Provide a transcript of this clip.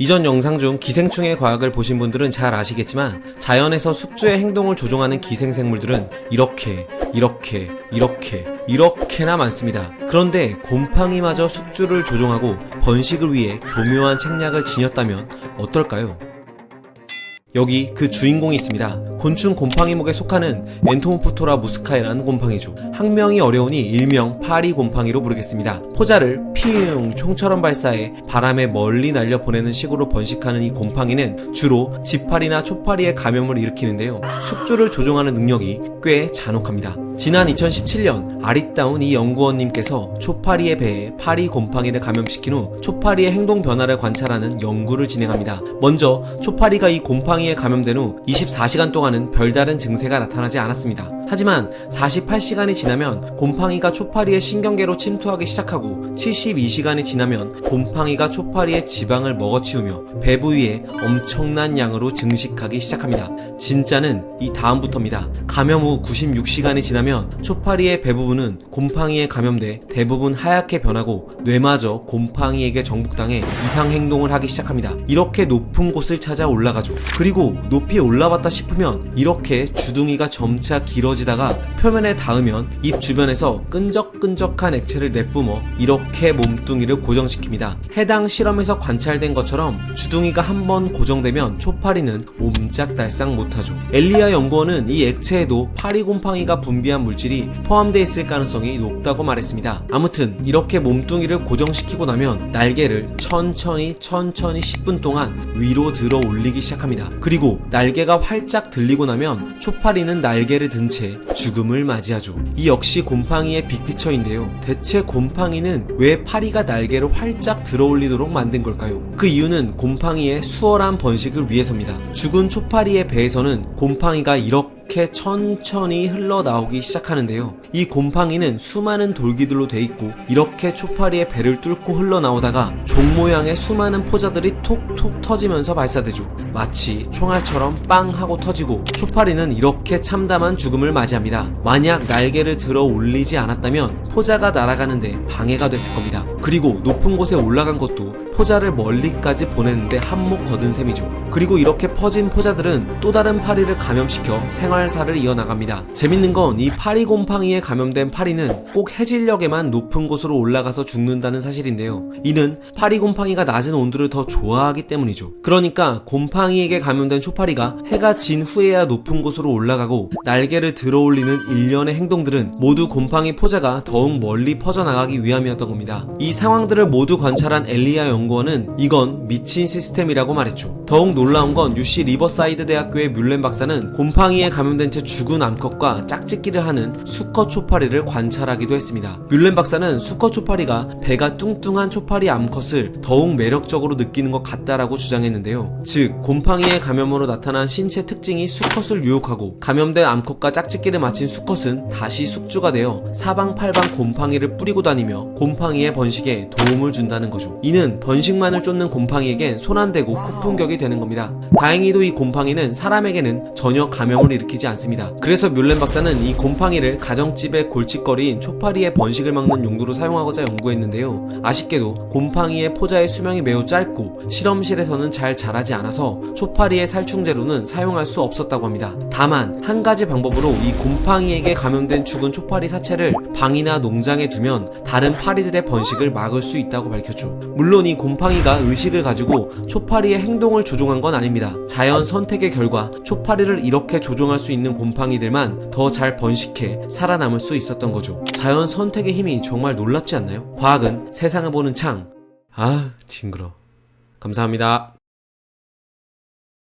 이전 영상 중 기생충의 과학을 보신 분들은 잘 아시겠지만 자연에서 숙주의 행동을 조종하는 기생생물들은 이렇게나 많습니다. 그런데 곰팡이마저 숙주를 조종하고 번식을 위해 교묘한 책략을 지녔다면 어떨까요? 여기 그 주인공이 있습니다. 곤충 곰팡이목에 속하는 엔토모프토라 무스카이라는 곰팡이죠. 학명이 어려우니 일명 파리 곰팡이로 부르겠습니다. 포자를 피웅 총처럼 발사해 바람에 멀리 날려 보내는 식으로 번식하는 이 곰팡이는 주로 지파리나 초파리의 감염을 일으키는데요. 숙주를 조종하는 능력이 꽤 잔혹합니다. 지난 2017년 아리따운 이 연구원님께서 초파리의 배에 파리 곰팡이를 감염시킨 후 초파리의 행동 변화를 관찰하는 연구를 진행합니다. 먼저 초파리가 이 곰팡이에 감염된 후 24시간 동안은 별다른 증세가 나타나지 않았습니다. 하지만 48시간이 지나면 곰팡이가 초파리의 신경계로 침투하기 시작하고 72시간이 지나면 곰팡이가 초파리의 지방을 먹어치우며 배 부위에 엄청난 양으로 증식하기 시작합니다. 진짜는 이 다음부터입니다. 감염 후 96시간이 지나면 초파리의 배 부분은 곰팡이에 감염돼 대부분 하얗게 변하고 뇌마저 곰팡이에게 정복당해 이상 행동을 하기 시작합니다. 이렇게 높은 곳을 찾아 올라가죠. 그리고 높이 올라왔다 싶으면 이렇게 주둥이가 점차 길어지다가 표면에 닿으면 입 주변에서 끈적끈적한 액체를 내뿜어 이렇게 몸뚱이를 고정시킵니다. 해당 실험에서 관찰된 것처럼 주둥이가 한번 고정되면 초파리는 옴짝달싹 못하죠. 엘리아 연구원은 이 액체에도 파리곰팡이가 분비한 물질이 포함되어 있을 가능성이 높다고 말했습니다. 아무튼 이렇게 몸뚱이를 고정시키고 나면 날개를 천천히 10분 동안 위로 들어 올리기 시작합니다. 그리고 날개가 활짝 들리고 나면 초파리는 날개를 든 채 죽음을 맞이하죠. 이 역시 곰팡이의 빅피처인데요. 대체 곰팡이는 왜 파리가 날개를 활짝 들어 올리도록 만든 걸까요? 그 이유는 곰팡이의 수월한 번식을 위해서입니다. 죽은 초파리의 배에서는 곰팡이가 이렇게 천천히 흘러나오기 시작하는데요. 이 곰팡이는 수많은 돌기들로 돼 있고 이렇게 초파리의 배를 뚫고 흘러나오다가 종 모양의 수많은 포자들이 톡톡 터지면서 발사되죠. 마치 총알처럼 빵 하고 터지고 초파리는 이렇게 참담한 죽음을 맞이합니다. 만약 날개를 들어 올리지 않았다면 포자가 날아가는데 방해가 됐을 겁니다. 그리고 높은 곳에 올라간 것도 포자를 멀리까지 보내는데 한몫 거둔 셈이죠. 그리고 이렇게 퍼진 포자들은 또 다른 파리를 감염시켜 생활사를 이어나갑니다. 재밌는 건 이 파리 곰팡이에 감염된 파리는 꼭 해질녘에만 높은 곳으로 올라가서 죽는다는 사실인데요. 이는 파리 곰팡이가 낮은 온도를 더 좋아하기 때문이죠. 그러니까 곰팡이에게 감염된 초파리가 해가 진 후에야 높은 곳으로 올라가고 날개를 들어 올리는 일련의 행동들은 모두 곰팡이 포자가 더욱 멀리 퍼져나가기 위함이었던 겁니다. 이 상황들을 모두 관찰한 엘리아 연구원은 이건 미친 시스템이라고 말했죠. 더욱 놀라운 건 UC 리버사이드 대학교의 뮬렌 박사는 곰팡이에 감염된 채 죽은 암컷과 짝짓기를 하는 수컷 초파리를 관찰하기도 했습니다. 뮬렌 박사는 수컷 초파리가 배가 뚱뚱한 초파리 암컷을 더욱 매력적으로 느끼는 것 같다라고 주장했는데요. 즉 곰팡이의 감염으로 나타난 신체 특징이 수컷을 유혹하고 감염된 암컷과 짝짓기를 마친 수컷은 다시 숙주가 되어 사방팔방 곰팡이를 뿌리고 다니며 곰팡이의 번식에 도움을 준다는 거죠. 이는 번식만을 쫓는 곰팡이에겐 손 안 대고 쿠풍격이 되는 겁니다. 다행히도 이 곰팡이는 사람에게는 전혀 감염을 일으키지 않습니다. 그래서 뮬렌 박사는 이 곰팡이를 가정집의 골칫거리인 초파리의 번식을 막는 용도로 사용하고자 연구했는데요. 아쉽게도 곰팡이의 포자의 수명이 매우 짧고 실험실에서는 잘 자라지 않아서 초파리의 살충제로는 사용할 수 없었다고 합니다. 다만 한 가지 방법으로 이 곰팡이에게 감염된 죽은 초파리 사체를 방이나 농장에 두면 다른 파리들의 번식을 막을 수 있다고 밝혔죠. 물론 이 곰팡이가 의식을 가지고 초파리의 행동을 조종한 건 아닙니다. 자연 선택의 결과 초파리를 이렇게 조종할 수 있는 곰팡이들만 더 잘 번식해 살아남을 수 있었던 거죠. 자연 선택의 힘이 정말 놀랍지 않나요? 과학은 세상을 보는 창. 징그러. 감사합니다.